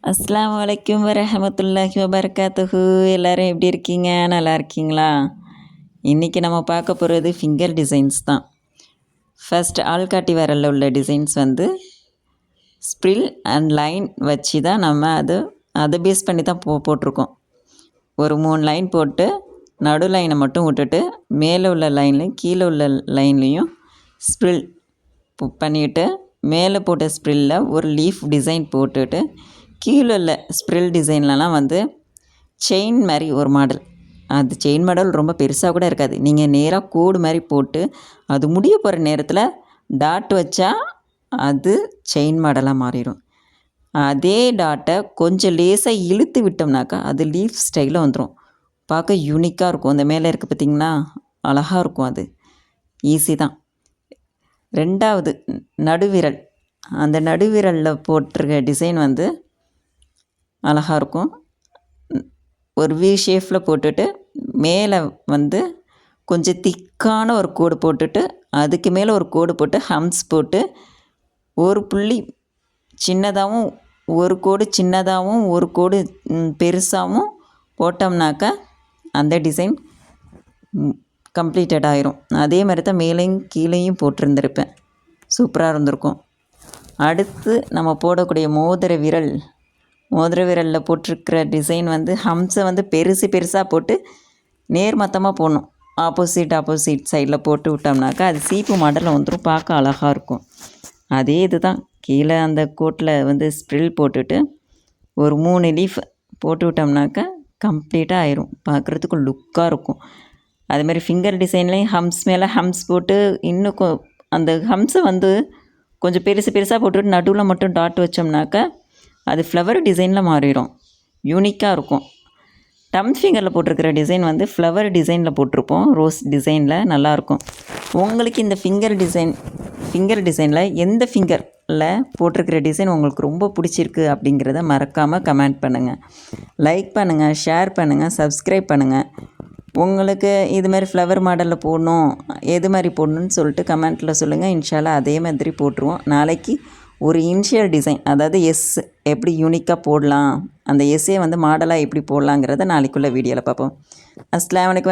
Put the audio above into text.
அஸ்ஸலாமு அலைக்கும் வரஹமத்துல்லாஹி வபரகாத்துஹு. எல்லோரும் எப்படி இருக்கீங்க? நல்லா இருக்கீங்களா? இன்றைக்கி நம்ம பார்க்க போகிறது ஃபிங்கர் டிசைன்ஸ் தான். ஃபர்ஸ்ட் ஆள்காட்டி விரலில் உள்ள டிசைன்ஸ் வந்து ஸ்ப்ரில் அண்ட் லைன் வச்சு தான் நம்ம அதை பேஸ் பண்ணி தான் போட்டிருக்கோம். ஒரு 3 லைன் போட்டு நடு லைனை மட்டும் விட்டுட்டு மேலே உள்ள லைன்லையும் கீழே உள்ள லைன்லேயும் ஸ்ப்ரில் பண்ணிவிட்டு மேலே போட்ட ஸ்ப்ரில்லில் ஒரு லீஃப் டிசைன் போட்டுட்டு கீழே உள்ள ஸ்ப்ரில் டிசைன்லலாம் வந்து செயின் மாதிரி ஒரு மாடல். அது செயின் மாடல் ரொம்ப பெருசாக கூட இருக்காது. நீங்கள் நேராக கோடு மாதிரி போட்டு அது முடிய போகிற நேரத்தில் டாட் வச்சா அது செயின் மாடலாக மாறிடும். அதே டாட்டை கொஞ்சம் லேசாக இழுத்து விட்டோம்னாக்கா அது லீஃப் ஸ்டைலில் வந்துடும். பார்க்க யூனிக்காக இருக்கும். அந்த மேலே இருக்குது பார்த்திங்கன்னா, அழகாக இருக்கும். அது ஈஸி தான். 2வது நடுவிரல். அந்த நடுவிரலில் போட்டிருக்க டிசைன் வந்து அழகாக இருக்கும். ஒரு வி ஷேப்பில் போட்டுட்டு மேலே வந்து கொஞ்சம் திக்கான ஒரு கோடு போட்டுட்டு அதுக்கு மேலே ஒரு கோடு போட்டு ஹம்ஸ் போட்டு ஒரு புள்ளி சின்னதாகவும் ஒரு கோடு சின்னதாகவும் ஒரு கோடு பெருசாகவும் போட்டோம்னாக்கா அந்த டிசைன் கம்ப்ளீட்டட் ஆயிரும். அதே மாதிரி தான் மேலேயும் கீழேயும் போட்டிருந்துருப்பேன். சூப்பராக இருந்திருக்கும். அடுத்து நம்ம போடக்கூடிய மோதிர விரலில் போட்டிருக்கிற டிசைன் வந்து ஹம்ஸை வந்து பெருசாக போட்டு நேர்மத்தமாக போடணும். ஆப்போசிட் சைடில் போட்டு விட்டோம்னாக்கா அது சீப்பு மாடலில் வந்துடும். பார்க்க அழகாக இருக்கும். அதே இது தான். கீழே அந்த கோட்டில் வந்து ஸ்ப்ரில் போட்டுட்டு ஒரு 3 லீஃப் போட்டு விட்டோம்னாக்கா கம்ப்ளீட்டாக ஆயிரும். பார்க்குறதுக்கு லுக்காக இருக்கும். அதுமாதிரி ஃபிங்கர் டிசைன்லேயும் ஹம்ஸ் மேலே ஹம்ஸ் போட்டு இன்னும் அந்த ஹம்ஸை வந்து கொஞ்சம் பெருசாக போட்டுட்டு நடுவில் மட்டும் டாட் வச்சோம்னாக்கா அது ஃப்ளவர் டிசைனில் மாறிடும். யூனிக்காக இருக்கும். டம் ஃபிங்கரில் போட்டிருக்கிற டிசைன் வந்து ஃப்ளவர் டிசைனில் போட்டிருப்போம். ரோஸ் டிசைனில் நல்லாயிருக்கும். உங்களுக்கு இந்த ஃபிங்கர் டிசைனில் எந்த ஃபிங்கரில் போட்டிருக்கிற டிசைன் உங்களுக்கு ரொம்ப பிடிச்சிருக்கு அப்படிங்கிறத மறக்காமல் கமெண்ட் பண்ணுங்கள். லைக் பண்ணுங்கள், ஷேர் பண்ணுங்கள், சப்ஸ்கிரைப் பண்ணுங்கள். உங்களுக்கு இது மாதிரி ஃப்ளவர் மாடலில் போடணும், எது மாதிரி போடணுன்னு சொல்லிட்டு கமெண்ட்டில் சொல்லுங்கள். இன்ஷால்லா அதே மாதிரி போட்டுருவோம். நாளைக்கு ஒரு இனிஷியல் டிசைன், அதாவது எஸ் எப்படி யூனிக்காக போடலாம், அந்த எஸ்ஸே வந்து மாடலாக எப்படி போடலாங்கிறத நாளைக்குள்ள வீடியோவில் பார்ப்போம். அஸ்ஸலாமு அலைக்கும்.